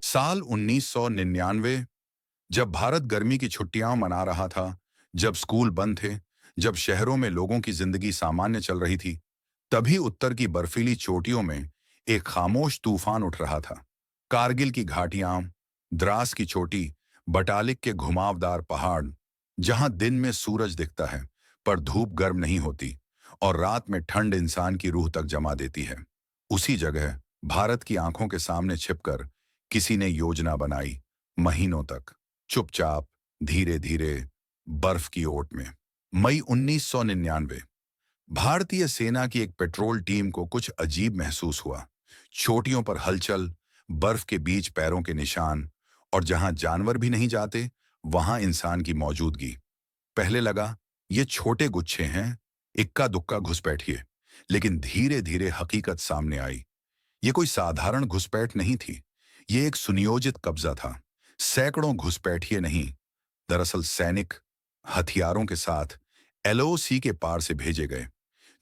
साल 1999, जब भारत गर्मी की छुट्टियां मना रहा था, जब स्कूल बंद थे, जब शहरों में लोगों की जिंदगी सामान्य चल रही थी, तभी उत्तर की बर्फीली चोटियों में एक खामोश तूफान उठ रहा था। कारगिल की घाटियां, द्रास की चोटी, बटालिक के घुमावदार पहाड़, जहां दिन में सूरज दिखता है पर धूप गर्म नहीं होती और रात में ठंड इंसान की रूह तक जमा देती है। उसी जगह भारत की आंखों के सामने छिपकर किसी ने योजना बनाई, महीनों तक, चुपचाप, धीरे धीरे, बर्फ की ओट में। मई 1999, भारतीय सेना की एक पेट्रोल टीम को कुछ अजीब महसूस हुआ। चोटियों पर हलचल, बर्फ के बीच पैरों के निशान, और जहां जानवर भी नहीं जाते वहां इंसान की मौजूदगी। पहले लगा ये छोटे गुच्छे हैं, इक्का दुक्का घुसपैठिए, लेकिन धीरे धीरे हकीकत सामने आई। ये कोई साधारण घुसपैठ नहीं थी, ये एक सुनियोजित कब्जा था। सैकड़ों घुसपैठिए नहीं, दरअसल सैनिक, हथियारों के साथ एलओसी के पार से भेजे गए।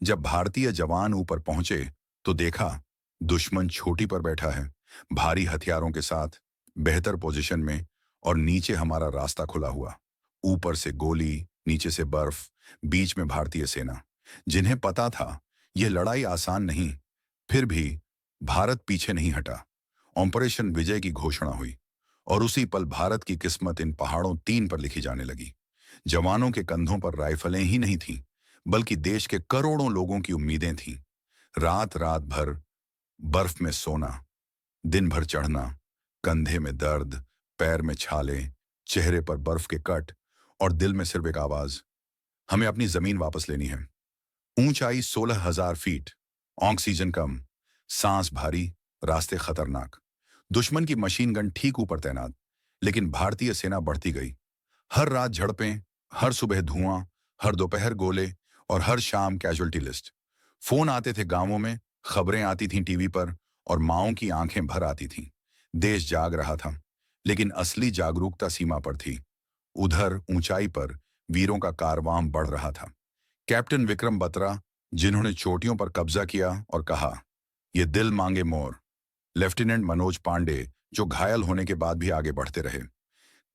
जब भारतीय जवान ऊपर पहुंचे तो देखा दुश्मन छोटी पर बैठा है, भारी हथियारों के साथ, बेहतर पोजीशन में, और नीचे हमारा रास्ता खुला हुआ। ऊपर से गोली, नीचे से बर्फ, बीच में भारतीय सेना, जिन्हें पता था यह लड़ाई आसान नहीं। फिर भी भारत पीछे नहीं हटा। ऑपरेशन विजय की घोषणा हुई और उसी पल भारत की किस्मत इन पहाड़ों तीन पर लिखी जाने लगी। जवानों के कंधों पर राइफलें ही नहीं थीं, बल्कि देश के करोड़ों लोगों की उम्मीदें थीं। रात रात भर बर्फ में सोना, दिन भर चढ़ना, कंधे में दर्द, पैर में छाले, चेहरे पर बर्फ के कट, और दिल में सिर्फ एक आवाज, हमें अपनी जमीन वापस लेनी है। ऊंचाई 16,000 फीट, ऑक्सीजन कम, सांस भारी, रास्ते खतरनाक, दुश्मन की मशीन गन ठीक ऊपर तैनात, लेकिन भारतीय सेना बढ़ती गई। हर रात झड़पें, हर सुबह धुआं, हर दोपहर गोले, और हर शाम कैजुअल्टी लिस्ट। फोन आते थे गांवों में, खबरें आती थीं टीवी पर, और माओं की आंखें भर आती थीं। देश जाग रहा था, लेकिन असली जागरूकता सीमा पर थी। उधर ऊंचाई पर वीरों का कारवां बढ़ रहा था। कैप्टन विक्रम बत्रा, जिन्होंने चोटियों पर कब्जा किया और कहा, ये दिल मांगे मोर। लेफ्टिनेंट मनोज पांडे, जो घायल होने के बाद भी आगे बढ़ते रहे।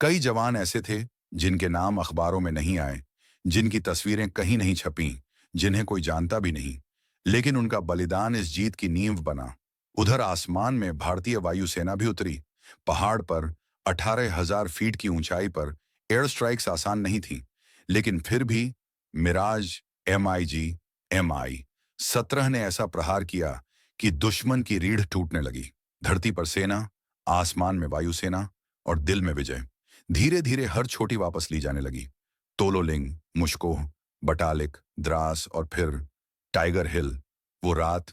कई जवान ऐसे थे जिनके नाम अखबारों में नहीं आए, जिनकी तस्वीरें कहीं नहीं छपीं, जिन्हें कोई जानता भी नहीं, लेकिन उनका बलिदान इस जीत की नींव बना। उधर आसमान में भारतीय वायुसेना भी उतरी। पहाड़ पर 18,000 फीट की ऊंचाई पर एयर स्ट्राइक्स आसान नहीं थी, लेकिन फिर भी मिराज, MiG, Mi-17 ने ऐसा प्रहार किया कि दुश्मन की रीढ़ टूटने लगी। धरती पर सेना, आसमान में वायुसेना, और दिल में विजय। धीरे धीरे हर छोटी वापस ली जाने लगी। तोलोलिंग, मुश्कोह, बटालिक, द्रास, और फिर टाइगर हिल, वो रात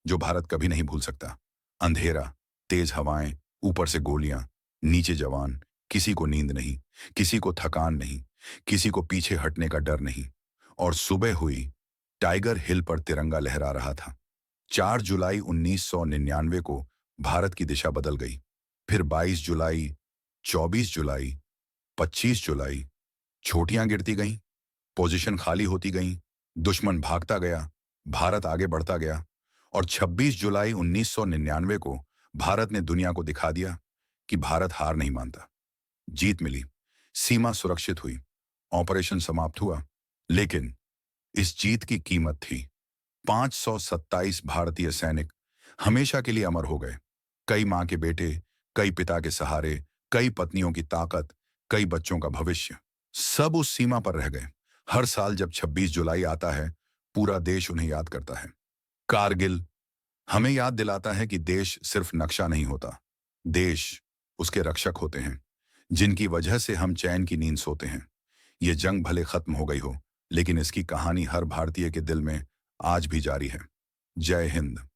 जो भारत कभी नहीं भूल सकता। अंधेरा, तेज हवाएं, ऊपर से गोलियां, नीचे जवान, किसी को नींद नहीं, किसी को थकान नहीं, किसी को पीछे हटने का डर नहीं। और सुबह हुई, टाइगर हिल पर तिरंगा लहरा रहा था। 4 जुलाई 1999 को भारत की दिशा बदल गई। फिर 22 जुलाई, 24 जुलाई, 25 जुलाई, छोटियां गिरती गईं, पोजीशन खाली होती गईं, दुश्मन भागता गया, भारत आगे बढ़ता गया, और 26 जुलाई 1999 को भारत ने दुनिया को दिखा दिया कि भारत हार नहीं मानता। जीत मिली, सीमा सुरक्षित हुई, ऑपरेशन समाप्त हुआ, लेकिन इस जीत की कीमत थी। 527 भारतीय सैनिक हमेशा के लिए अमर हो गए। कई मां के बेटे, कई पिता के सहारे, कई पत्नियों की ताकत, कई बच्चों का भविष्य, सब उस सीमा पर रह गए। हर साल जब 26 जुलाई आता है, पूरा देश उन्हें याद करता है। कारगिल हमें याद दिलाता है कि देश सिर्फ नक्शा नहीं होता, देश उसके रक्षक होते हैं, जिनकी वजह से हम चैन की नींद सोते हैं। ये जंग भले खत्म हो गई हो, लेकिन इसकी कहानी हर भारतीय के दिल में आज भी जारी है। जय हिंद।